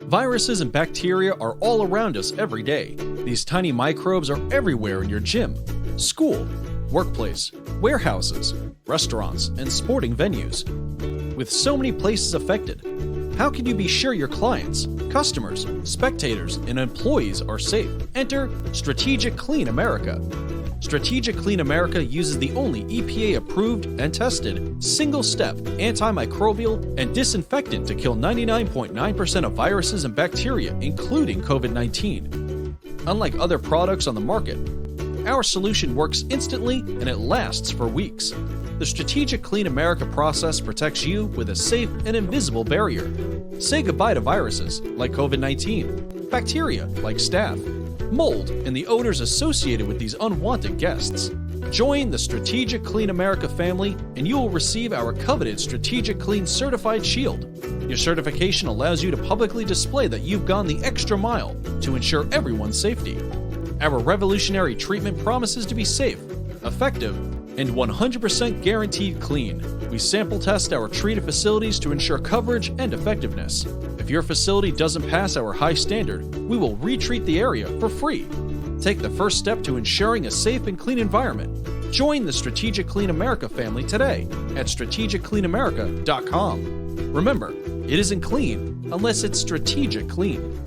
Viruses and bacteria are all around us every day. These tiny microbes are everywhere in your gym, school, workplace, warehouses, restaurants, and sporting venues. With so many places affected, how can you be sure your clients, customers, spectators, and employees are safe? Enter StrategicClean America. StrategicClean America uses the only EPA-approved and tested single-step antimicrobial and disinfectant to kill 99.9% of viruses and bacteria, including COVID-19. Unlike other products on the market, our solution works instantly and it lasts for weeks. The StrategicClean America process protects you with a safe and invisible barrier. Say goodbye to viruses like COVID-19, bacteria like staph, mold, and the odors associated with these unwanted guests. Join the StrategicClean America family and you will receive our coveted StrategicClean Certified Shield. Your certification allows you to publicly display that you've gone the extra mile to ensure everyone's safety. Our revolutionary treatment promises to be safe, effective, and 100% guaranteed clean. We sample test our treated facilities to ensure coverage and effectiveness. If your facility doesn't pass our high standard, we will retreat the area for free. Take the first step to ensuring a safe and clean environment. Join the StrategicClean America family today at StrategicCleanAmerica.com. Remember, it isn't clean unless it's strategic clean.